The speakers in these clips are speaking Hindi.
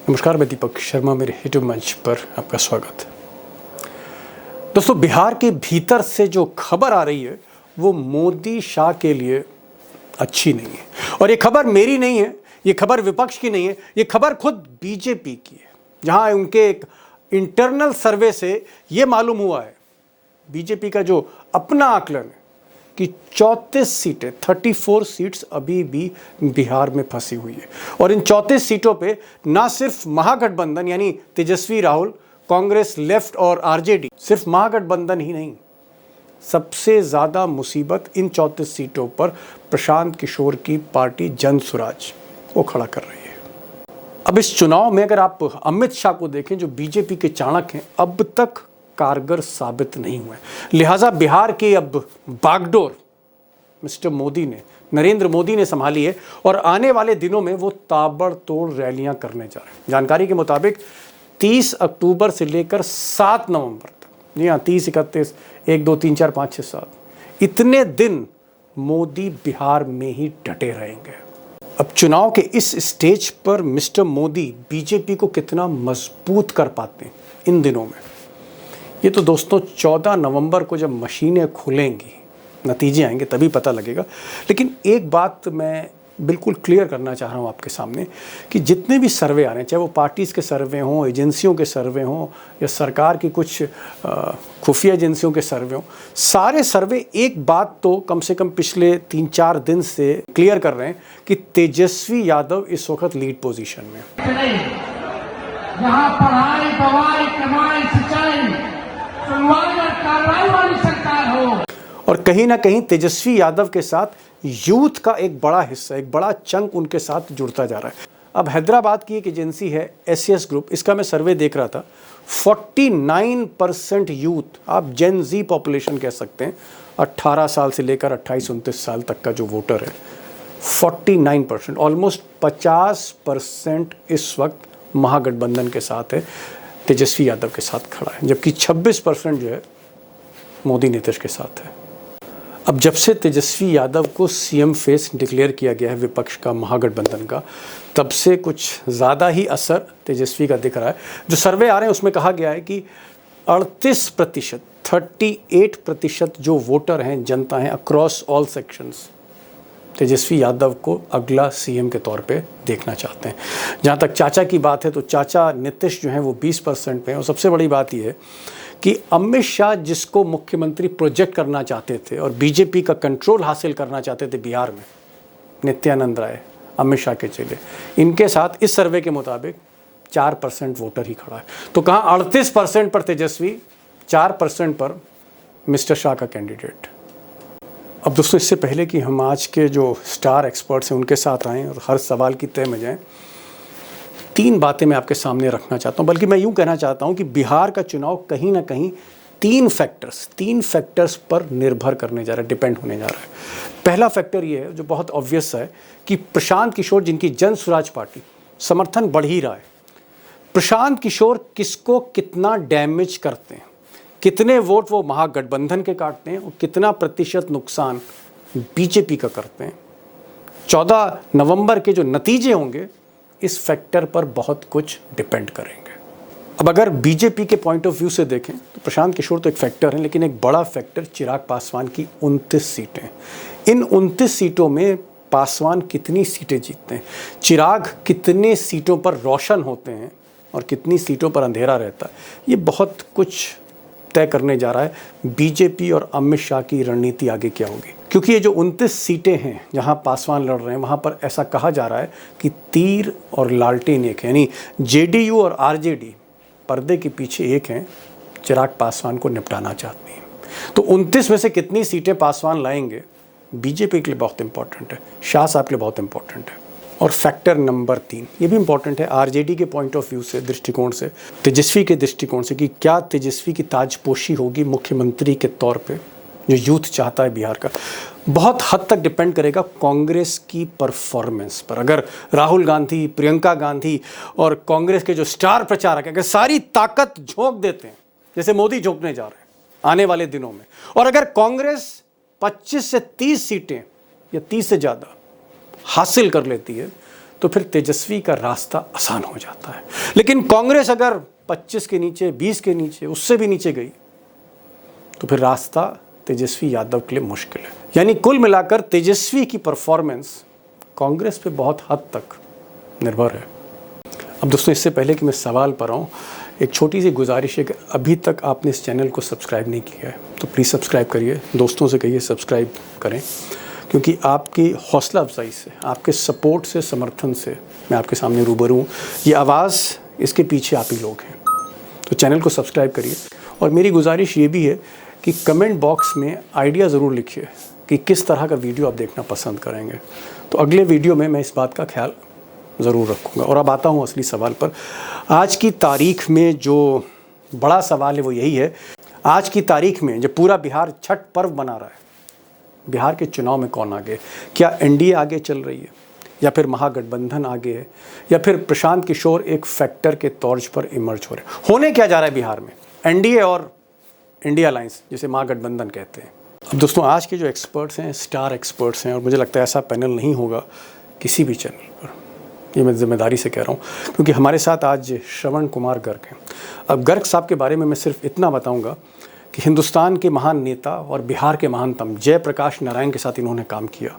नमस्कार, मैं दीपक शर्मा, मेरे यूट्यूब मंच पर आपका स्वागत। दोस्तों, बिहार के भीतर से जो खबर आ रही है वो मोदी शाह के लिए अच्छी नहीं है। और ये खबर मेरी नहीं है, ये खबर विपक्ष की नहीं है, ये खबर खुद बीजेपी की है, जहां उनके एक इंटरनल सर्वे से ये मालूम हुआ है, बीजेपी का जो अपना आकलन है कि 34 सीटें 34 सीट्स अभी भी बिहार में फंसी हुई है। और इन 34 सीटों पे ना सिर्फ महागठबंधन यानी तेजस्वी, राहुल, कांग्रेस, लेफ्ट और आरजेडी, सिर्फ महागठबंधन ही नहीं, सबसे ज़्यादा मुसीबत इन 34 सीटों पर प्रशांत किशोर की पार्टी जनसुराज वो खड़ा कर रही है। अब इस चुनाव में अगर आप अमित शाह को देखें, जो बीजेपी के चाणक्य हैं, अब तक कारगर साबित नहीं हुए। लिहाजा बिहार की अब बागडोर मिस्टर मोदी ने, नरेंद्र मोदी ने संभाली है और आने वाले दिनों में वो ताबड़तोड़ रैलियां करने जा रहे हैं। जानकारी के मुताबिक 30 अक्टूबर से लेकर 7 नवंबर तक, जी हाँ, 30, 31, 1, 2, 3, 4, 5, 6, 7, इतने दिन मोदी बिहार में ही डटे रहेंगे। अब चुनाव के इस स्टेज पर मिस्टर मोदी बीजेपी को कितना मजबूत कर पाते हैं इन दिनों में, ये तो दोस्तों 14 नवंबर को जब मशीनें खुलेंगी, नतीजे आएंगे, तभी पता लगेगा। लेकिन एक बात मैं बिल्कुल क्लियर करना चाह रहा हूँ आपके सामने कि जितने भी सर्वे आ रहे हैं, चाहे वो पार्टीज़ के सर्वे हों, एजेंसियों के सर्वे हों या सरकार की कुछ खुफिया एजेंसियों के सर्वे हों, सारे सर्वे एक बात तो कम से कम पिछले 3-4 दिन से क्लियर कर रहे हैं कि तेजस्वी यादव इस वक्त लीड पोजीशन में। जहां पढ़ाई, दवाई, कमाई, सिंचाई, सुनवाई और कार्रवाई वाली सरकार हो, और कहीं ना कहीं तेजस्वी यादव के साथ यूथ का एक बड़ा हिस्सा, एक बड़ा चंक उनके साथ जुड़ता जा रहा है। अब हैदराबाद की एक एजेंसी है SCS ग्रुप, इसका मैं सर्वे देख रहा था, 49% यूथ, आप जेन जी पॉपुलेशन कह सकते हैं, 18 साल से लेकर 28-29 साल तक का जो वोटर है, 49%, ऑलमोस्ट 50% इस वक्त महागठबंधन के साथ है, तेजस्वी यादव के साथ खड़ा है, जबकि 26% जो है मोदी नीतीश के साथ है। अब जब से तेजस्वी यादव को CM फेस डिक्लेयर किया गया है विपक्ष का, महागठबंधन का, तब से कुछ ज़्यादा ही असर तेजस्वी का दिख रहा है। जो सर्वे आ रहे हैं उसमें कहा गया है कि 38%, 38% जो वोटर हैं, जनता हैं across all sections, Tejashwi Yadav को अगला CM के तौर पे देखना चाहते हैं। जहाँ तक चाचा की बात है तो चाचा नीतीश जो हैं वो 20% पे हैं। और सबसे बड़ी बात ये है कि अमित शाह जिसको मुख्यमंत्री प्रोजेक्ट करना चाहते थे और बीजेपी का कंट्रोल हासिल करना चाहते थे बिहार में, नित्यानंद राय, अमित शाह के चेले, इनके साथ इस सर्वे के मुताबिक 4% वोटर ही खड़ा है। तो कहाँ 38% पर तेजस्वी, 4% पर मिस्टर शाह का कैंडिडेट। अब दोस्तों, इससे पहले कि हम आज के जो स्टार एक्सपर्ट्स हैं उनके साथ आएँ और हर सवाल की तय में जाएँ, 3 बातें मैं आपके सामने रखना चाहता हूं। बल्कि मैं यूं कहना चाहता हूं कि बिहार का चुनाव कहीं ना कहीं 3 फैक्टर्स पर निर्भर करने जा रहा है, डिपेंड होने जा रहा है। पहला फैक्टर ये है, जो बहुत ऑब्वियस है, कि प्रशांत किशोर, जिनकी जनसुराज पार्टी, समर्थन बढ़ ही रहा है। प्रशांत किशोर किसको कितना डैमेज करते हैं, कितने वोट वो महागठबंधन के काटते हैं और कितना प्रतिशत नुकसान बीजेपी का करते हैं, 14 नवंबर के जो नतीजे होंगे इस फैक्टर पर बहुत कुछ डिपेंड करेंगे। अब अगर बीजेपी के पॉइंट ऑफ व्यू से देखें तो प्रशांत किशोर तो एक फैक्टर है, लेकिन एक बड़ा फैक्टर चिराग पासवान की 29 सीटें। इन 29 सीटों में पासवान कितनी सीटें जीतते हैं, चिराग कितने सीटों पर रोशन होते हैं और कितनी सीटों पर अंधेरा रहता है, ये बहुत कुछ तय करने जा रहा है बीजेपी और अमित शाह की रणनीति आगे क्या होगी। क्योंकि ये जो 29 सीटें हैं जहां पासवान लड़ रहे हैं, वहां पर ऐसा कहा जा रहा है कि तीर और लालटेन एक है, यानी JDU और RJD पर्दे के पीछे एक हैं, चिराग पासवान को निपटाना चाहती हैं। तो 29 में से कितनी सीटें पासवान लाएंगे, बीजेपी के लिए बहुत इंपॉर्टेंट है, शाह साहब के लिए बहुत इंपॉर्टेंट है। और फैक्टर नंबर 3, ये भी इंपॉर्टेंट है RJD के पॉइंट ऑफ व्यू से, दृष्टिकोण से, तेजस्वी के दृष्टिकोण से, कि क्या तेजस्वी की ताजपोशी होगी मुख्यमंत्री के तौर पे, जो यूथ चाहता है बिहार का। बहुत हद तक डिपेंड करेगा कांग्रेस की परफॉर्मेंस पर। अगर राहुल गांधी, प्रियंका गांधी और कांग्रेस के जो स्टार प्रचारक अगर सारी ताकत झोंक देते हैं, जैसे मोदी झोंकने जा रहे हैं आने वाले दिनों में, और अगर कांग्रेस 25 से 30 सीटें या 30 से ज़्यादा हासिल कर लेती है, तो फिर तेजस्वी का रास्ता आसान हो जाता है। लेकिन कांग्रेस अगर 25 के नीचे, 20 के नीचे, उससे भी नीचे गई तो फिर रास्ता तेजस्वी यादव के लिए मुश्किल है। यानी कुल मिलाकर तेजस्वी की परफॉर्मेंस कांग्रेस पे बहुत हद तक निर्भर है। अब दोस्तों, इससे पहले कि मैं सवाल पर आऊँ, एक छोटी सी गुजारिश है कि अभी तक आपने इस चैनल को सब्सक्राइब नहीं किया है तो प्लीज़ सब्सक्राइब करिए, दोस्तों से कहिए सब्सक्राइब करें, क्योंकि आपकी हौसला अफजाई से, आपके सपोर्ट से, समर्थन से मैं आपके सामने रूबरू हूँ। ये आवाज़, इसके पीछे आप ही लोग हैं। तो चैनल को सब्सक्राइब करिए। और मेरी गुजारिश ये भी है कि कमेंट बॉक्स में आइडिया ज़रूर लिखिए कि किस तरह का वीडियो आप देखना पसंद करेंगे। तो अगले वीडियो में मैं इस बात का ख्याल ज़रूर रखूँगा। और अब आता हूँ असली सवाल पर। आज की तारीख में जो बड़ा सवाल है वो यही है, आज की तारीख में जब पूरा बिहार छठ पर्व मना रहा है, बिहार के चुनाव में कौन आगे? क्या एनडीए आगे चल रही है, या फिर महागठबंधन आगे है, या फिर प्रशांत किशोर एक फैक्टर के तौर पर इमर्ज हो रहे हैं? होने क्या जा रहा है बिहार में? एनडीए और इंडिया अलायंस, जिसे महागठबंधन कहते हैं। अब दोस्तों, आज के जो एक्सपर्ट्स हैं, स्टार एक्सपर्ट्स हैं, और मुझे लगता है ऐसा पैनल नहीं होगा किसी भी चैनल पर, ये मैं जिम्मेदारी से कह रहा हूँ, क्योंकि हमारे साथ आज श्रवण कुमार गर्ग हैं। अब गर्ग साहब के बारे में मैं सिर्फ इतना बताऊँगा कि हिंदुस्तान के महान नेता और बिहार के महानतम जयप्रकाश नारायण के साथ इन्होंने काम किया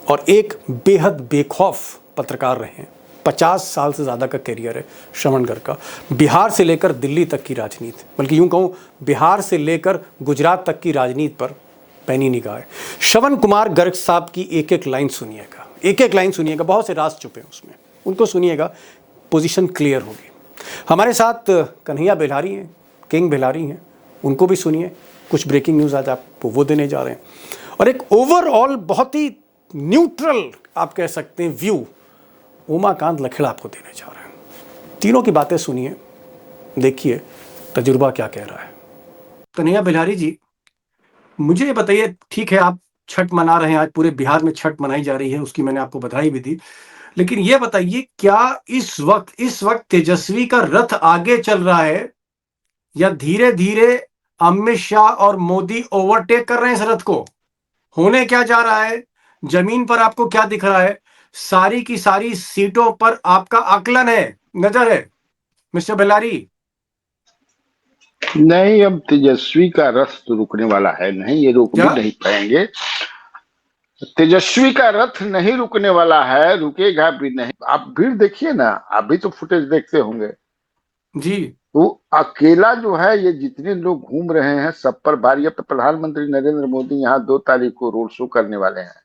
और एक बेहद बेखौफ पत्रकार रहे हैं। 50 साल से ज़्यादा का करियर है श्रवण गर्ग का। बिहार से लेकर दिल्ली तक की राजनीति, बल्कि यूँ कहूँ बिहार से लेकर गुजरात तक की राजनीति पर पैनी निगाह है। श्रवण कुमार गर्ग साहब की एक एक लाइन सुनिएगा, एक एक लाइन सुनिएगा, बहुत से राज छुपे हैं उसमें, उनको सुनिएगा, पोजीशन क्लियर होगी। हमारे साथ कन्हैया बेल्हारी हैं, किंग बेल्हारी हैं, उनको भी सुनिए। कुछ ब्रेकिंग न्यूज़ आज आपको वो देने जा रहे हैं। और एक ओवरऑल बहुत ही न्यूट्रल आप कह सकते हैं व्यू उमाकांत लखेड़ा आपको देने जा रहे हैं। तीनों की बातें सुनिए, देखिए तजुर्बा क्या कह रहा है। कन्हैया बेल्हारी जी, मुझे ये बताइए, ठीक है आप छठ मना रहे हैं, आज पूरे बिहार में छठ मनाई जा रही है, उसकी मैंने आपको बधाई भी दी, लेकिन ये बताइए क्या इस वक्त तेजस्वी का रथ आगे चल रहा है, या धीरे धीरे अमित शाह और मोदी ओवरटेक कर रहे हैं इस रथ को? होने क्या जा रहा है? जमीन पर आपको क्या दिख रहा है? सारी की सारी सीटों पर आपका आकलन है, नजर है मिस्टर बेल्हारी? नहीं, अब तेजस्वी का रथ तो रुकने वाला है नहीं, ये रोक भी क्या? नहीं पाएंगे। तेजस्वी का रथ नहीं रुकने वाला है, रुकेगा भी नहीं। आप भीड़ देखिए ना, आप भी तो फुटेज देखते होंगे। जी वो अकेला जो है, ये जितने लोग घूम रहे हैं सब पर भारी। अब तो प्रधानमंत्री नरेंद्र मोदी यहाँ 2 तारीख को रोड शो करने वाले हैं,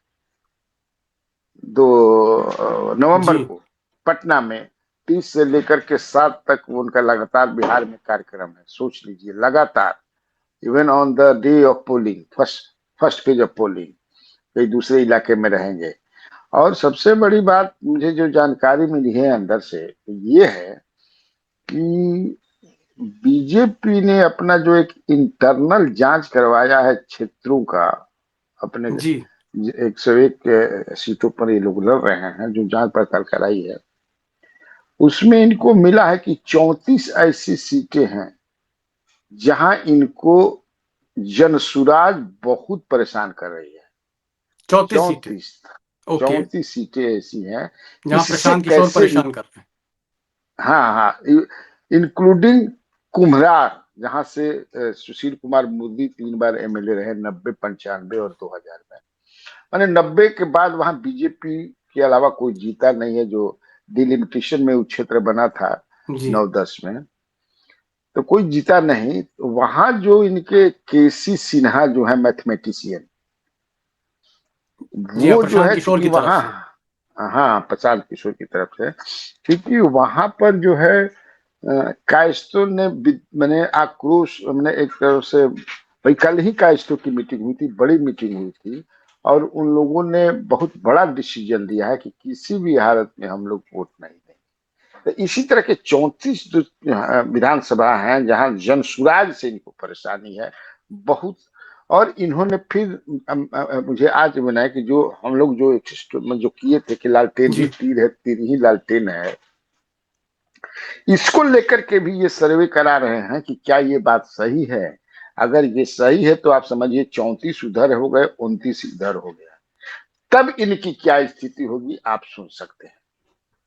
2 नवंबर जी को पटना में। 30 से लेकर के 7 तक वो उनका लगातार बिहार में कार्यक्रम है। सोच लीजिए, लगातार, even on the day of polling, first page of polling, कई दूसरे इलाके में रहेंगे। और सबसे बड़ी बात मुझे जो जानकारी मिली है अंदर से, ये है कि बीजेपी ने अपना जो एक इंटरनल जांच करवाया है क्षेत्रों का, अपने जी 101 सीटों पर ये लोग लड़ रहे हैं, जो जांच पड़ताल कराई है, उसमें इनको मिला है कि 34 ऐसी सीटें हैं जहां इनको जनसुराज बहुत परेशान कर रही है। 34 सीटें? 34 ओके, 34 सीटें ऐसी हैं, जहां इससे प्रशांत किशोर कैसे, परेशान कर रहे हैं। हाँ हाँ, इंक्लूडिंग कुम्हरार, जहां से सुशील कुमार मोदी 3 बार एमएलए रहे, 90, 95 और 2000 में। माने 90 के बाद वहां बीजेपी के अलावा कोई जीता नहीं है, जो डिलिमिटेशन में वो क्षेत्र बना था जी 9-10 में, तो कोई जीता नहीं। वहां जो इनके केसी सिन्हा जो है मैथमेटिशियन, जी हाँ, वो जो प्रशांत है किशोर की क्योंकि तरफ वहां, से। हाँ, प्रशांत किशोर की तरफ से, क्योंकि वहां पर जो है कायस्थों ने मैंने आक्रोश, मैंने एक तरफ से, भाई कल ही कायस्थों की मीटिंग हुई थी, बड़ी मीटिंग हुई थी, और उन लोगों ने बहुत बड़ा डिसीजन लिया है कि किसी भी हालत में हम लोग वोट नहीं देंगे। तो इसी तरह के 34 जो विधानसभा हैं जहां जनसुराज से इनको परेशानी है बहुत। और इन्होंने फिर मुझे आज बनाया कि जो हम लोग जो किए थे कि लालटेन ही जी तीर है, तीर ही लालटेन है, इसको लेकर के भी ये सर्वे करा रहे हैं कि क्या ये बात सही है। अगर ये सही है तो आप समझिए 34 उधर हो गए, 29 इधर हो गया, तब इनकी क्या स्थिति होगी आप सुन सकते हैं।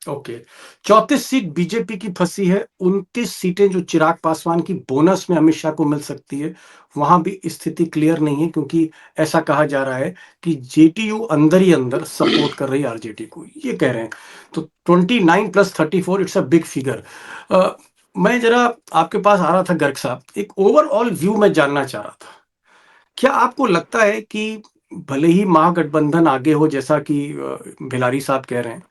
ओके। 34 सीट बीजेपी की फंसी है, 29 सीटें जो चिराग पासवान की बोनस में अमित शाह को मिल सकती है, वहां भी स्थिति क्लियर नहीं है, क्योंकि ऐसा कहा जा रहा है कि जेटीयू अंदर ही अंदर सपोर्ट कर रही है आरजेडी को, ये कह रहे हैं। तो 29 + 34 इट्स अ बिग फिगर। मैं जरा आपके पास आ रहा था गर्ग साहब, एक ओवरऑल व्यू मैं जानना चाह रहा था। क्या आपको लगता है कि भले ही महागठबंधन आगे हो, जैसा कि भिलारी साहब कह रहे हैं,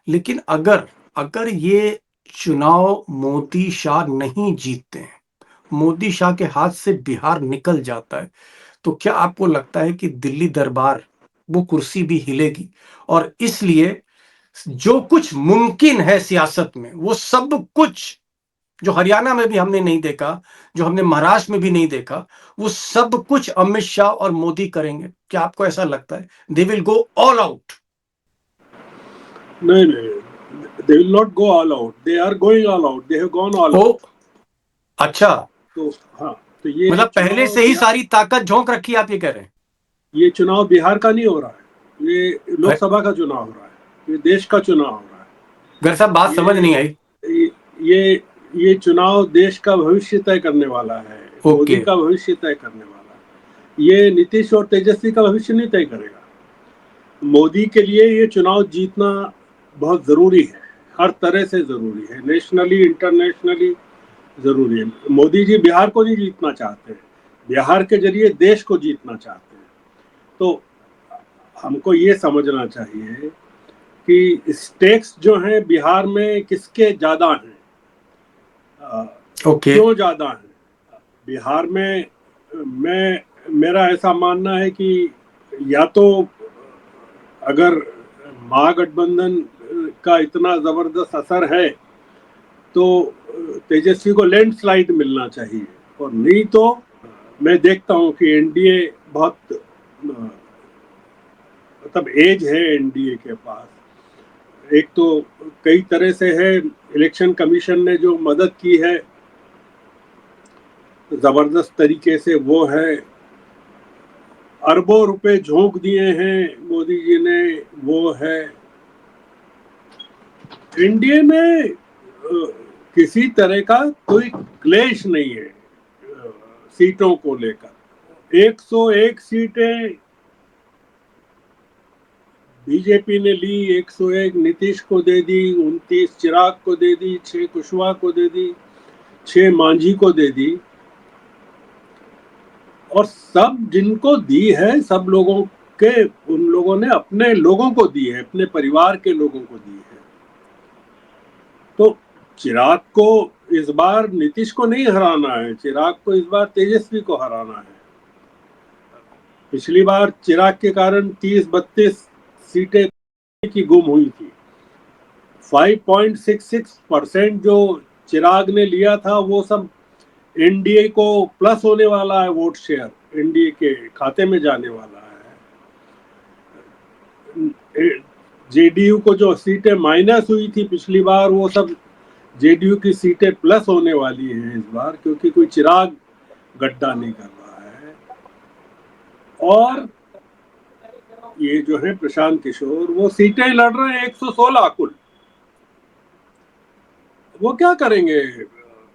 लेकिन अगर अगर ये चुनाव मोदी शाह नहीं जीतते हैं, मोदी शाह के हाथ से बिहार निकल जाता है, तो क्या आपको लगता है कि दिल्ली दरबार, वो कुर्सी भी हिलेगी? और इसलिए जो कुछ मुमकिन है सियासत में, वो सब कुछ जो हरियाणा में भी हमने नहीं देखा, जो हमने महाराष्ट्र में भी नहीं देखा, वो सब कुछ अमित शाह और मोदी करेंगे? क्या आपको ऐसा लगता है? They will go all out? नहीं नहीं, they will not go all out, they are going all out, they have gone all oh, out. अच्छा। तो हाँ, तो ये मतलब पहले चुनाव से ही सारी ताकत झोंक रखी, आप ये कह रहे हैं? ये चुनाव बिहार का नहीं हो रहा है, ये अरे, लोकसभा का चुनाव हो रहा है, ये देश का चुनाव हो रहा घर साहब बात समझ है। नहीं आई। ये ये चुनाव देश का भविष्य तय करने वाला है, मोदी ओके। का भविष्य तय करने वाला है। ये नीतीश और तेजस्वी का भविष्य नहीं तय करेगा। मोदी के लिए ये चुनाव जीतना बहुत जरूरी है, हर तरह से जरूरी है, नेशनली इंटरनेशनली जरूरी है। मोदी जी बिहार को नहीं जीतना चाहते हैं, बिहार के जरिए देश को जीतना चाहते हैं। तो हमको ये समझना चाहिए कि स्टेक्स जो हैं बिहार में किसके ज्यादा हैं, ओके। क्यों ज्यादा हैं बिहार में। मैं मेरा ऐसा मानना है कि या तो अगर महागठबंधन का इतना जबरदस्त असर है तो तेजस्वी को लैंडस्लाइड मिलना चाहिए, और नहीं तो मैं देखता हूं कि एनडीए बहुत मतलब एज है एनडीए के पास। एक तो कई तरह से है, इलेक्शन कमीशन ने जो मदद की है जबरदस्त तरीके से वो है, अरबों रुपए झोंक दिए हैं मोदी जी ने, वो है। एनडीए में किसी तरह का कोई क्लेश नहीं है सीटों को लेकर। 101 सीटें बीजेपी ने ली, 101 नीतीश को दे दी, 29 चिराग को दे दी, 6 कुशवाहा को दे दी, 6 मांझी को दे दी। और सब जिनको दी है, सब लोगों के, उन लोगों ने अपने लोगों को दी है, अपने परिवार के लोगों को दी है। तो चिराग को इस बार नीतीश को नहीं हराना है, चिराग को इस बार तेजस्वी को हराना है। पिछली बार चिराग के कारण 30-32 सीटें की गुम हुई थी। 5.66% जो चिराग ने लिया था वो सब एनडीए को प्लस होने वाला है, वोट शेयर एनडीए के खाते में जाने वाला है। जेडीयू को जो सीटें माइनस हुई थी पिछली बार, वो सब जेडीयू की सीटें प्लस होने वाली हैं इस बार, क्योंकि कोई चिराग गड्ढा नहीं कर रहा है। और ये जो है प्रशांत किशोर, वो सीटें लड़ रहे हैं 116 कुल। वो क्या करेंगे?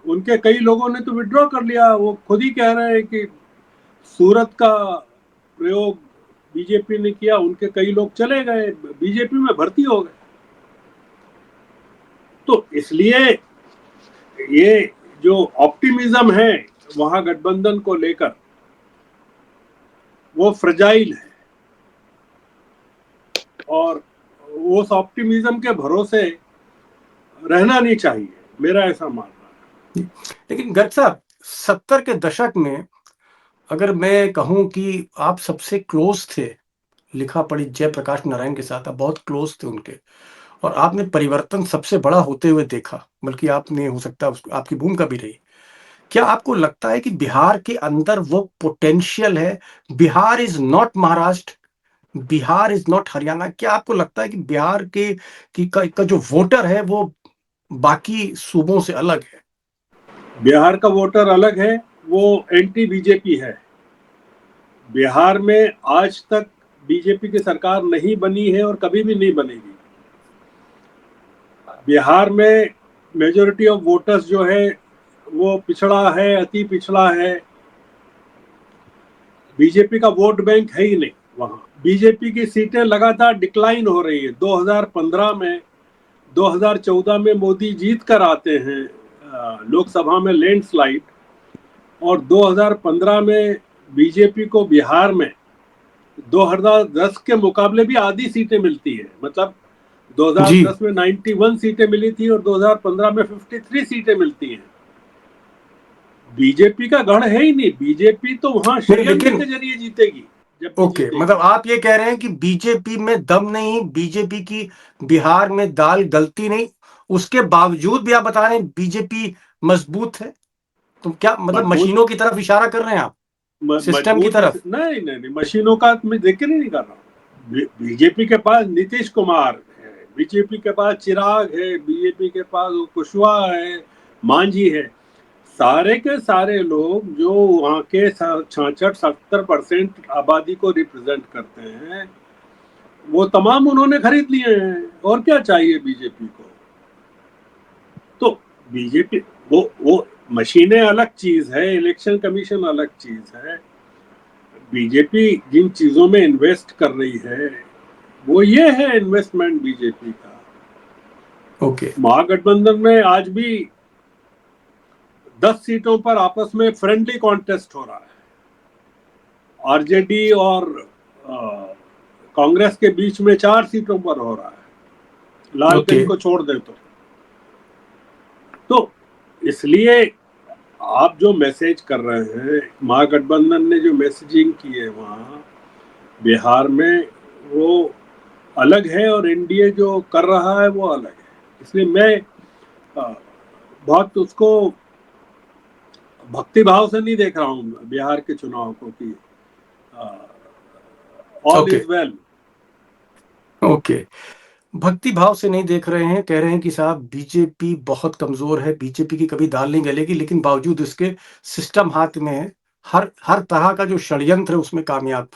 उनके कई लोगों ने तो विड्रॉ कर लिया, वो खुद ही कह रहे हैं कि सूरत का प्रयोग बीजेपी ने किया, उनके कई लोग चले गए, बीजेपी में भर्ती हो गए। तो इसलिए ये जो ऑप्टिमिज्म है वहां गठबंधन को लेकर, वो फ्रजाइल है, और उस ऑप्टिमिज्म के भरोसे रहना नहीं चाहिए, मेरा ऐसा मानना है। लेकिन गर्ग साहब, 70 के दशक में अगर मैं कहूं कि आप सबसे क्लोज थे लिखा पढ़ी जयप्रकाश नारायण के साथ, आप बहुत क्लोज थे उनके, और आपने परिवर्तन सबसे बड़ा होते हुए देखा, बल्कि आपने, हो सकता है आपकी भूमिका भी रही। क्या आपको लगता है कि बिहार के अंदर वो पोटेंशियल है? Bihar is not Maharashtra, Bihar is not Haryana. क्या आपको लगता है कि बिहार के का जो वोटर है वो बाकी सूबों से अलग है? बिहार का वोटर अलग है, वो एंटी बीजेपी है। बिहार में आज तक बीजेपी की सरकार नहीं बनी है और कभी भी नहीं बनेगी। बिहार में मेजोरिटी ऑफ वोटर्स जो है वो पिछड़ा है, अति पिछड़ा है। बीजेपी का वोट बैंक है ही नहीं वहां। बीजेपी की सीटें लगातार डिक्लाइन हो रही है। 2015 में, 2014 में मोदी जीत कर आते हैं लोकसभा में लैंडस्लाइड, और 2015 में बीजेपी को बिहार में 2010 के मुकाबले भी आधी सीटें मिलती है। मतलब 2010 में 91 सीटें मिली थी और 2015 में 53 सीटें मिलती हैं। बीजेपी का गढ़ है ही नहीं। बीजेपी तो वहां षड्यंत्र के जरिए जीतेगी। ओके, मतलब आप ये कह रहे हैं कि बीजेपी में दम नहीं, बीजेपी की बिहार में दाल गलती नहीं, उसके बावजूद भी आप बता रहे हैं बीजेपी मजबूत है। तो क्या मतलब मशीनों की तरफ इशारा कर रहे हैं आप, सिस्टम की तरफ? नहीं नहीं नहीं, मशीनों का मैं जिक्र ही नहीं कर रहा हूँ। बीजेपी के पास नीतीश कुमार है, बीजेपी के पास चिराग है, बीजेपी के पास कुशवाहा है, मांझी है। सारे के सारे लोग जो वहाँ के 66-70% आबादी को रिप्रेजेंट करते हैं, वो तमाम उन्होंने खरीद लिए हैं। और क्या चाहिए बीजेपी को? तो बीजेपी वो मशीनें अलग चीज है, इलेक्शन कमीशन अलग चीज है। बीजेपी जिन चीजों में इन्वेस्ट कर रही है वो ये है इन्वेस्टमेंट बीजेपी का। ओके। महागठबंधन में आज भी 10 सीटों पर आपस में फ्रेंडली कॉन्टेस्ट हो रहा है। आरजेडी और कांग्रेस के बीच में 4 सीटों पर हो रहा है, लालगंज को छोड़ दे तो इसलिए आप जो मैसेज कर रहे हैं, महागठबंधन ने जो मैसेजिंग की है वहाँ बिहार में, वो अलग है, और एनडीए जो कर रहा है वो अलग है। इसलिए मैं बहुत उसको भक्ति भाव से नहीं देख रहा हूँ बिहार के चुनाव को कि ऑल इज वेल। ओके, भक्ति भाव से नहीं देख रहे हैं, कह रहे हैं कि साहब बीजेपी बहुत कमजोर है, बीजेपी की कभी दाल नहीं गलेगी, लेकिन बावजूद इसके सिस्टम हाथ में है, हर तरह का जो षड्यंत्र है उसमें कामयाब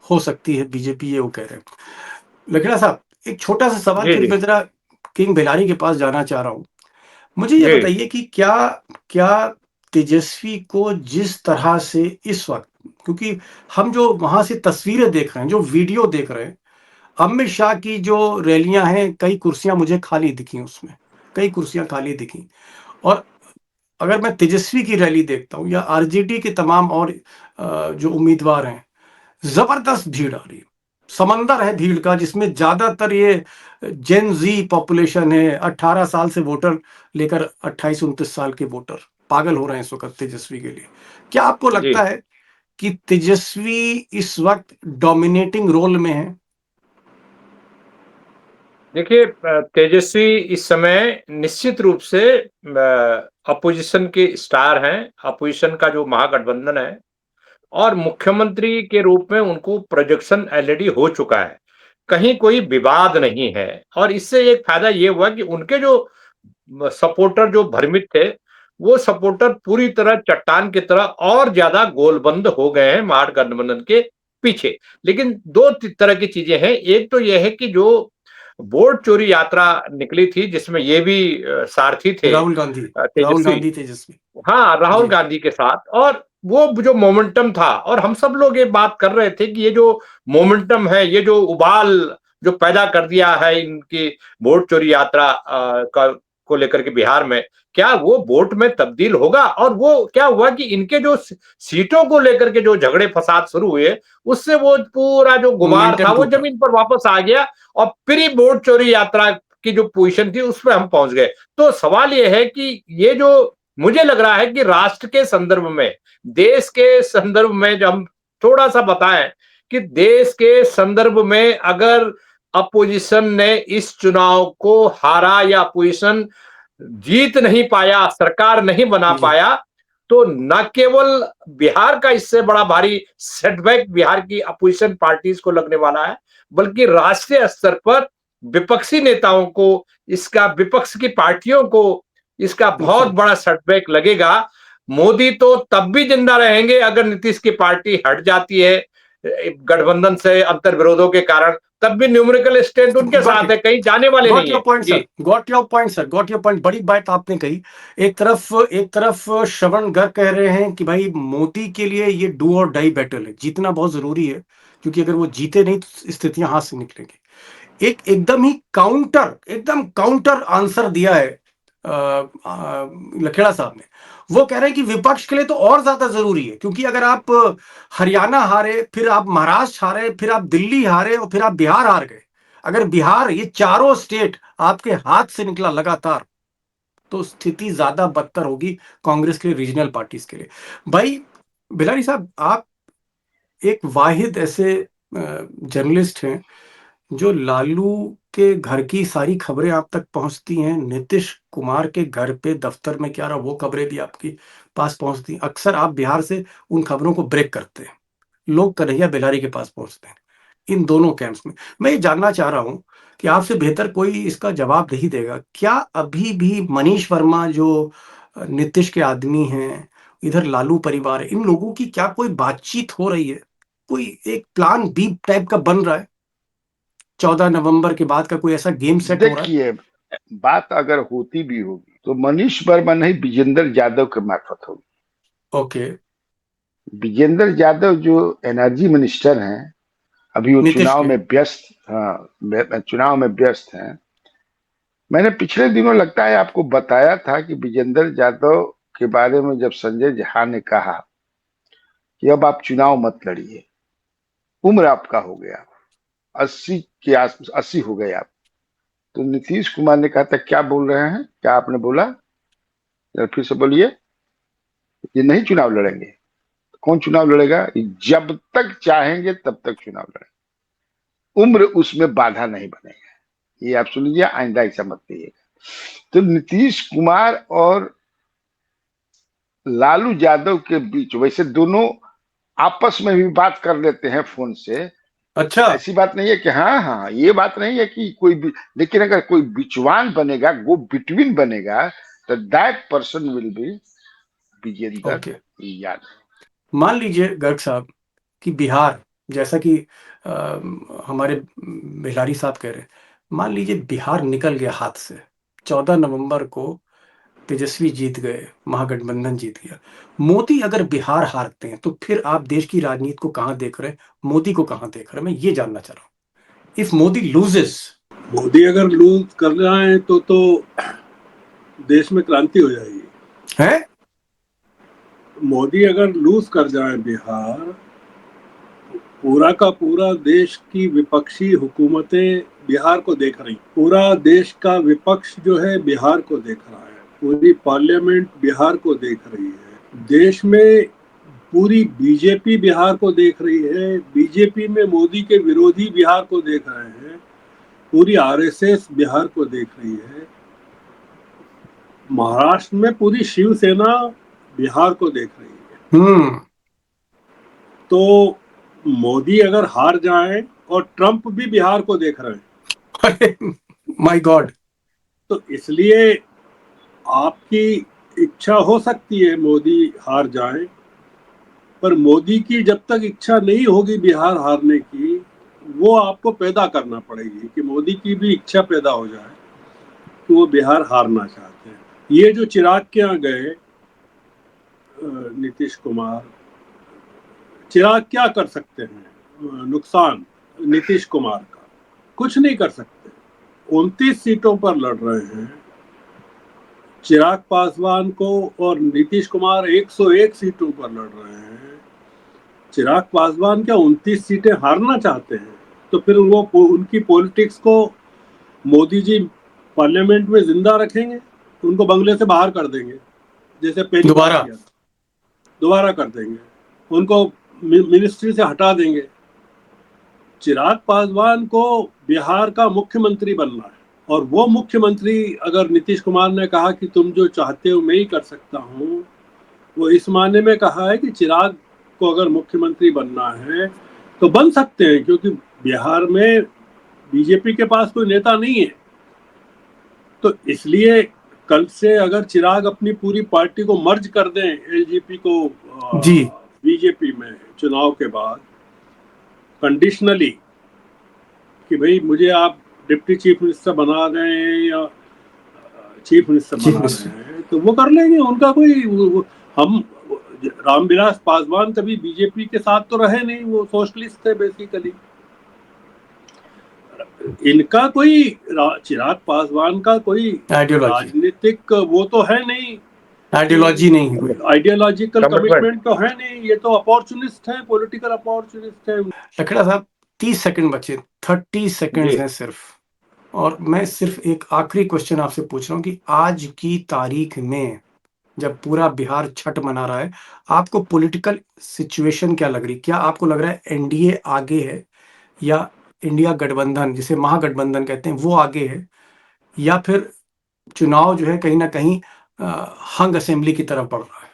हो सकती है बीजेपी, ये वो कह रहे हैं। लखेड़ा साहब, एक छोटा सा सवाल फिर मैं जरा किंग बेलारी के पास जाना चाह रहा हूँ। मुझे ये बताइए कि क्या तेजस्वी को जिस तरह से इस वक्त, क्योंकि हम जो वहां से तस्वीरें देख रहे हैं, जो वीडियो देख रहे हैं, अमित शाह की जो रैलियां हैं, कई कुर्सियां मुझे खाली दिखी, उसमें कई कुर्सियां खाली दिखी। और अगर मैं तेजस्वी की रैली देखता हूं या आरजेडी के तमाम और जो उम्मीदवार हैं, जबरदस्त भीड़ आ रही है, समंदर है भीड़ का, जिसमें ज्यादातर ये जेन जी पॉपुलेशन है, 18 साल से वोटर लेकर 28-29 साल के वोटर पागल हो रहे हैं इस वक्त तेजस्वी के लिए। क्या आपको लगता है कि तेजस्वी इस वक्त डोमिनेटिंग रोल में है? देखिए, तेजस्वी इस समय निश्चित रूप से अपोजिशन के स्टार हैं, अपोजिशन का जो महागठबंधन है, और मुख्यमंत्री के रूप में उनको प्रोजेक्शन ऑलरेडी हो चुका है, कहीं कोई विवाद नहीं है। और इससे एक फायदा ये हुआ कि उनके जो सपोर्टर जो भ्रमित थे, वो सपोर्टर पूरी तरह चट्टान की तरह और ज्यादा गोलबंद हो गए हैं महागठबंधन के पीछे। लेकिन दो तरह की चीजें हैं। एक तो यह है कि जो वोट चोरी यात्रा निकली थी, जिसमें ये भी सारथी थे राहुल गांधी तेजस्वी, हाँ, राहुल गांधी के साथ, और वो जो मोमेंटम था, और हम सब लोग ये बात कर रहे थे कि ये जो मोमेंटम है, ये जो उबाल जो पैदा कर दिया है इनकी वोट चोरी यात्रा को लेकर के बिहार में, क्या वो वोट में तब्दील होगा? और वो क्या हुआ कि इनके जो सीटों को लेकर के जो झगड़े फसाद शुरू हुए, उससे वो पूरा जो गुबार था वो जमीन पर वापस आ गया, और प्री वोट चोरी यात्रा की जो पोजीशन थी उस पर हम पहुंच गए। तो सवाल ये है कि ये जो मुझे लग रहा है कि राष्ट्र के संदर्भ में, देश के संदर्भ में, जब हम थोड़ा सा बताएं कि देश के संदर्भ में अगर अपोजिशन ने इस चुनाव को हारा या अपोजिशन जीत नहीं पाया, सरकार नहीं बना पाया, तो न केवल बिहार का इससे बड़ा भारी सेटबैक बिहार की अपोजिशन पार्टीज को लगने वाला है, बल्कि राष्ट्रीय स्तर पर विपक्षी नेताओं को, इसका विपक्ष की पार्टियों को इसका बहुत बड़ा सेटबैक लगेगा। मोदी तो तब भी जिंदा रहेंगे अगर नीतीश की पार्टी हट जाती है, गठबंधन से अंतर विरोधों के कारण, तब भी न्यूमेरिकल स्ट्रेंथ उनके साथ है, कहीं जाने वाले गॉट नहीं योर है। Point ji. Sir, got your point sir, got your point. बड़ी बात आपने कही। एक तरफ श्रवण गर्ग कह रहे हैं कि भाई मोदी के लिए ये डू और डाई बैटल है, जीतना बहुत जरूरी है, क्योंकि अगर वो जीते नहीं तो स्थितियां हाथ से निकलेंगी। एकदम काउंटर आंसर दिया है लखेड़ा साहब ने। वो कह रहे हैं कि विपक्ष के लिए तो और ज्यादा जरूरी है, क्योंकि अगर आप हरियाणा हारे, फिर आप महाराष्ट्र हारे, फिर आप दिल्ली हारे और फिर आप बिहार हार गए, अगर बिहार, ये चारों स्टेट आपके हाथ से निकला लगातार, तो स्थिति ज्यादा बदतर होगी कांग्रेस के लिए, रीजनल पार्टीज के लिए। भाई बिलारी साहब, आप एक वाहिद ऐसे जर्नलिस्ट हैं जो लालू के घर की सारी खबरें आप तक पहुंचती हैं, नीतीश कुमार के घर पे दफ्तर में क्या रहा वो खबरें भी आपके पास पहुंचती हैं। अक्सर आप बिहार से उन खबरों को ब्रेक करते हैं, लोग कन्हैया बिलारी के पास पहुंचते हैं इन दोनों कैंप्स में। मैं ये जानना चाह रहा हूं कि आपसे बेहतर कोई इसका जवाब नहीं देगा, क्या अभी भी मनीष वर्मा जो नीतीश के आदमी हैं, इधर लालू परिवार है, इन लोगों की क्या कोई बातचीत हो रही है? कोई एक प्लान बी टाइप का बन रहा है? 14 नवंबर के बाद का कोई ऐसा गेम सेट हो रहा है? देखिए, बात अगर होती भी होगी तो मनीष वर्मा नहीं, विजेंद्र यादव के मार्फत होगी। ओके। विजेंद्र यादव जो एनर्जी मिनिस्टर हैं, अभी वो नीतीश चुनाव के। में व्यस्त, हाँ, चुनाव में व्यस्त हैं। मैंने पिछले दिनों लगता है आपको बताया था कि विजेंद्र यादव के बारे में जब संजय झा ने कहा कि अब आप चुनाव मत लड़िए, उम्र आपका हो गया, 80 के आस 80 हो गए आप, तो नीतीश कुमार ने कहा था, क्या बोल रहे हैं, क्या आपने बोला, जरा फिर से बोलिए। ये नहीं चुनाव लड़ेंगे। कौन चुनाव लड़ेगा? जब तक चाहेंगे तब तक चुनाव लड़ेंगे, उम्र उसमें बाधा नहीं बनेगा। ये आप सुन लीजिए, आइंदा ऐसा मत कहिएगा। तो नीतीश कुमार और लालू यादव के बीच, वैसे दोनों आपस में भी बात कर लेते हैं फोन से, अच्छा। ऐसी बात नहीं है कि हाँ हाँ, ये बात नहीं है कि कोई भी, लेकिन अगर कोई बिचवान बनेगा, गो बिटवीन बनेगा, तो that person will be Vijender okay. Yadav. मान लीजिए गर्ग साहब कि बिहार, जैसा कि हमारे बिहारी साहब कह रहे हैं, मान लीजिए बिहार निकल गया हाथ से, 14 नवंबर को तेजस्वी जीत गए, महागठबंधन जीत गया, मोदी अगर बिहार हारते हैं तो फिर आप देश की राजनीति को कहां देख रहे हैं, मोदी को कहां देख रहे हैं? मैं ये जानना चाह रहा हूं। इफ मोदी लूजेस, मोदी अगर लूज कर रहे हैं तो देश में क्रांति हो जाएगी। है मोदी अगर लूज कर जाए बिहार, पूरा का पूरा देश की विपक्षी हुकूमतें बिहार को देख रही, पूरा देश का विपक्ष जो है बिहार को देख रहा है, पूरी पार्लियामेंट बिहार को देख रही है, देश में पूरी बीजेपी बिहार को देख रही है, बीजेपी में मोदी के विरोधी बिहार को देख रहे हैं, पूरी आरएसएस बिहार को देख रही है, महाराष्ट्र में पूरी शिवसेना बिहार को देख रही है। तो मोदी अगर हार जाए, और ट्रंप भी बिहार को देख रहे हैं, माय गॉड, तो इसलिए आपकी इच्छा हो सकती है मोदी हार जाए, पर मोदी की जब तक इच्छा नहीं होगी बिहार हारने की, वो आपको पैदा करना पड़ेगी कि मोदी की भी इच्छा पैदा हो जाए कि वो बिहार हारना चाहते हैं। ये जो चिराग के यहाँ गए नीतीश कुमार, चिराग क्या कर सकते हैं? नुकसान नीतीश कुमार का कुछ नहीं कर सकते। 29 सीटों पर लड़ रहे हैं चिराग पासवान को, और नीतीश कुमार 101 सीटों पर लड़ रहे हैं। चिराग पासवान क्या 29 सीटें हारना चाहते हैं? तो फिर वो उनकी पॉलिटिक्स को मोदी जी पार्लियामेंट में जिंदा रखेंगे, उनको बंगले से बाहर कर देंगे, जैसे पहली बार किया था, दोबारा कर देंगे, उनको मिनिस्ट्री से हटा देंगे। चिराग पासवान को बिहार का मुख्यमंत्री बनना है, और वो मुख्यमंत्री अगर नीतीश कुमार ने कहा कि तुम जो चाहते हो मैं ही कर सकता हूँ, वो इस मायने में कहा है कि चिराग को अगर मुख्यमंत्री बनना है तो बन सकते हैं, क्योंकि बिहार में बीजेपी के पास कोई नेता नहीं है। तो इसलिए कल से अगर चिराग अपनी पूरी पार्टी को मर्ज कर दें, एलजेपी को जी, बीजेपी में चुनाव के बाद, कंडीशनली कि भाई मुझे आप डिप्टी चीफ मिनिस्टर बना रहे हैं या चीफ मिनिस्टर चीफ बना मिनिस्टर। रहे हैं तो वो कर लेंगे, उनका कोई हम रामविलास पासवान कभी बीजेपी के साथ तो रहे नहीं, वो सोशलिस्ट थे बेसिकली। इनका कोई चिराग पासवान का कोई आइडियोलॉजी, राजनीतिक वो तो है नहीं, आइडियोलॉजी नहीं हुई। Ideological Commitment। कमिटमेंट तो है नहीं, ये तो अपॉर्चुनिस्ट है, पॉलिटिकल अपॉर्चुनिस्ट है। लखेड़ा साहब 30 सेकंड बचे, 30 सेकंड्स जी। हैं सिर्फ, और मैं सिर्फ एक आखिरी क्वेश्चन आपसे पूछ रहा हूँ कि आज की तारीख में जब पूरा बिहार छठ मना रहा है, आपको पॉलिटिकल सिचुएशन क्या लग रही? क्या आपको लग रहा है एनडीए आगे है, या इंडिया गठबंधन जिसे महागठबंधन कहते हैं वो आगे है, या फिर चुनाव जो है कहीं ना कहीं हंग असेंबली की तरफ बढ़ रहा है?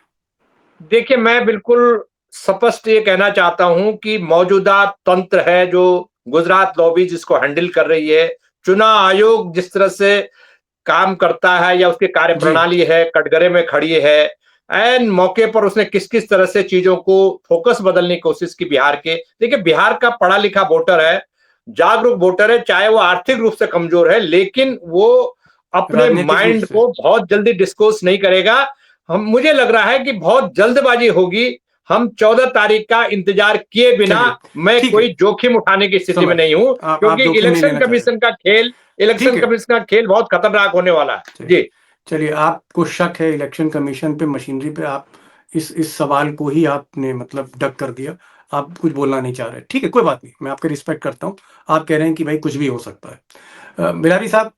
देखिए, मैं बिल्कुल स्पष्ट ये कहना चाहता हूं कि मौजूदा तंत्र है जो गुजरात लॉबी जिसको हैंडल कर रही है, चुनाव आयोग जिस तरह से काम करता है या उसकी जी, कार्यप्रणाली है, कटघरे में खड़ी है, ऐन मौके पर उसने किस किस तरह से चीजों को फोकस बदलने की कोशिश की बिहार के। देखिए, बिहार का पढ़ा लिखा वोटर है, जागरूक वोटर है, चाहे वो आर्थिक रूप से कमजोर है, लेकिन वो अपने राजनीतिक रूप माइंड से। को बहुत जल्दी डिस्कोर्स नहीं करेगा। हम मुझे लग रहा है कि बहुत जल्दबाजी होगी। हम 14 तारीख का इंतजार किए बिना चलिए, मैं ठीक है, कोई जोखिम उठाने की स्थिति में समझ, नहीं हूं, आप क्योंकि जोखिम नहीं लेना चाह रहे। ठीक इलेक्शन है, कमीशन का खेल बहुत खतरनाक होने वाला है। चलिए, जी। चलिए, आपको शक है इलेक्शन कमीशन पे, मशीनरी पे, आप इस सवाल को ही आपने मतलब डक कर दिया, आप कुछ बोलना नहीं चाह रहे। ठीक है, कोई बात नहीं, मैं आपका रिस्पेक्ट करता हूँ। आप कह रहे हैं कि भाई कुछ भी हो सकता है। बिलारी साहब,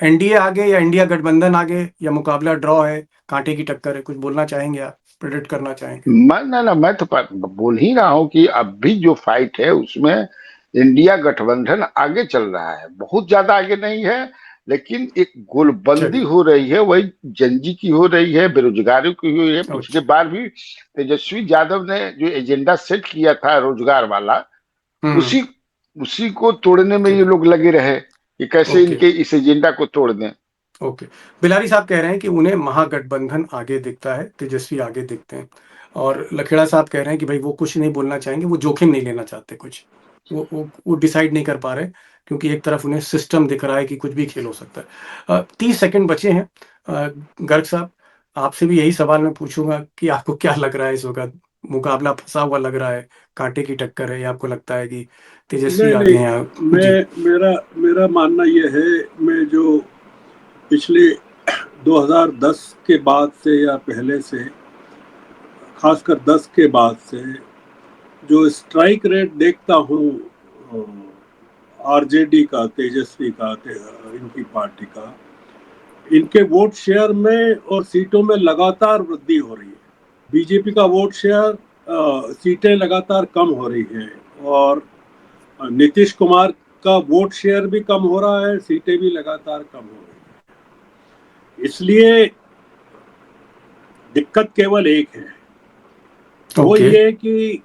एनडीए आगे या इंडिया गठबंधन आगे, या मुकाबला ड्रॉ है, कांटे की टक्कर है, कुछ बोलना चाहेंगे आप, प्रेडिक्ट करना चाहेंगे? मैं तो बोल ही रहा हूँ कि अब भी जो फाइट है उसमें इंडिया गठबंधन आगे चल रहा है, बहुत ज्यादा आगे नहीं है, लेकिन एक गोलबंदी चलिए, हो रही है, वही जनजी की हो रही है, बेरोजगारी की हुई है। ओके, पिछले बार भी तेजस्वी यादव ने जो एजेंडा सेट किया था रोजगार वाला, हम्म, उसी उसी को तोड़ने में ये चलिए, लोग लगे रहे कि कैसे ओके, इनके इस एजेंडा को तोड़ दें। ओके। बिलारी साहब कह रहे हैं कि उन्हें महागठबंधन आगे दिखता है, तेजस्वी आगे दिखते हैं, और लखेड़ा साहब कह रहे हैं कि भाई वो कुछ नहीं बोलना चाहेंगे, वो जोखिम नहीं लेना चाहते कुछ, वो डिसाइड नहीं कर पा रहे, क्योंकि एक तरफ उन्हें सिस्टम दिख रहा है कि कुछ भी खेल हो सकता है। 30 सेकंड बचे हैं। गर्ग साहब, आपसे भी यही सवाल मैं पूछूंगा कि आपको क्या लग रहा है इस वक्त? मुकाबला फंसा हुआ लग रहा है, कांटे की टक्कर है, या आपको लगता है कि तेजस्वी नहीं आगे नहीं, हैं? जी, मेरा मेरा मानना यह है, मैं जो पिछले 2010 के बाद से या पहले से, खासकर 10 के बाद से जो स्ट्राइक रेट देखता हूँ आरजेडी का, तेजस्वी का, इनकी पार्टी का, इनके वोट शेयर में और सीटों में लगातार वृद्धि हो रही है। बीजेपी का वोट शेयर, सीटें लगातार कम हो रही हैं, और नीतीश कुमार का वोट शेयर भी कम हो रहा है, सीटें भी लगातार कम हो रही हैं। इसलिए दिक्कत केवल एक है, वो ओके, ये कि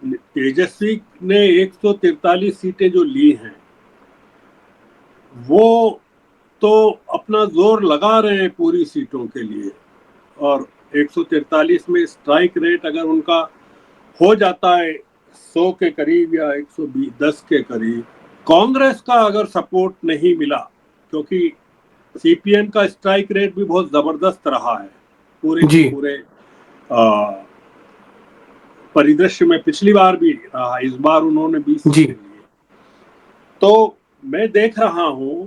तेजस्वी ने 143 सीटें जो ली हैं, वो तो अपना जोर लगा रहे हैं पूरी सीटों के लिए, और 143 में स्ट्राइक रेट अगर उनका हो जाता है 100 के करीब या 110 के करीब, कांग्रेस का अगर सपोर्ट नहीं मिला, क्योंकि सीपीएम का स्ट्राइक रेट भी बहुत जबरदस्त रहा है पूरे के जी, पूरे परिदृश्य में, पिछली बार भी रहा, इस बार उन्होंने 20 जी, सीटें ली। तो मैं देख रहा हूं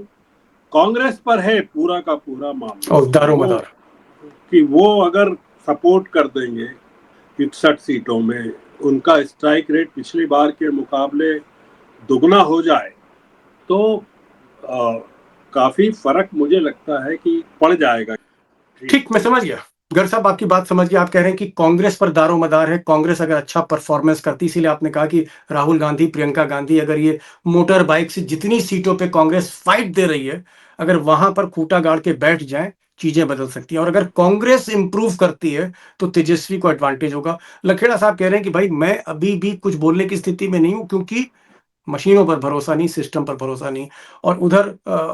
कांग्रेस पर है पूरा का पूरा मामला, और दारोमदार। कि वो अगर सपोर्ट कर देंगे 61 सीटों में, उनका स्ट्राइक रेट पिछली बार के मुकाबले दुगना हो जाए, तो काफी फर्क मुझे लगता है कि पड़ जाएगा। ठीक, मैं समझ गया। गर साहब, आपकी बात समझ गया। आप कह रहे हैं कि कांग्रेस पर दारोमदार है, कांग्रेस अगर अच्छा परफॉर्मेंस करती, इसीलिए आपने कहा कि राहुल गांधी, प्रियंका गांधी, अगर ये मोटर बाइक से जितनी सीटों पे कांग्रेस फाइट दे रही है, अगर वहां पर खूंटा गाड़ के बैठ जाए, चीजें बदल सकती है, और अगर कांग्रेस इंप्रूव करती है तो तेजस्वी को एडवांटेज होगा। लखेड़ा साहब कह रहे हैं कि भाई मैं अभी भी कुछ बोलने की स्थिति में नहीं हूं, क्योंकि मशीनों पर भरोसा नहीं, सिस्टम पर भरोसा नहीं। और उधर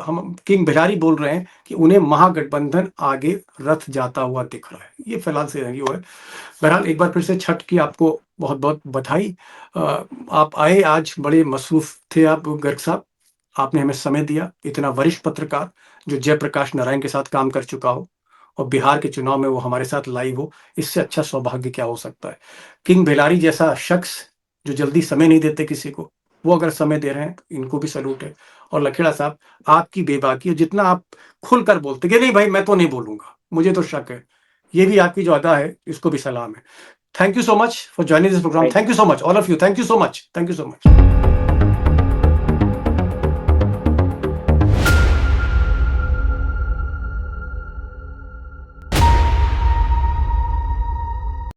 हम किंग बिहारी बोल रहे हैं कि उन्हें महागठबंधन आगे रथ जाता हुआ दिख रहा है। ये फिलहाल से है। बहरहाल एक बार फिर से छठ की आपको बहुत बहुत बधाई। आप आए आज, बड़े मसरूफ थे आप गर्ग साहब, आपने हमें समय दिया। इतना वरिष्ठ पत्रकार जो जयप्रकाश नारायण के साथ काम कर चुका हो और बिहार के चुनाव में वो हमारे साथ लाइव हो, इससे अच्छा सौभाग्य क्या हो सकता है। किंग बेलारी जैसा शख्स जो जल्दी समय नहीं देते किसी को, वो अगर समय दे रहे हैं, इनको भी सलूट है। और लखेड़ा साहब, आपकी बेबाकी है, जितना आप खुलकर बोलते कि नहीं भाई मैं तो नहीं बोलूंगा, मुझे तो शक है, ये भी आपकी जो अदा है, इसको भी सलाम है। Thank you so much for joining this programme. Thank you so much all of you. Thank you so much. Thank you so much.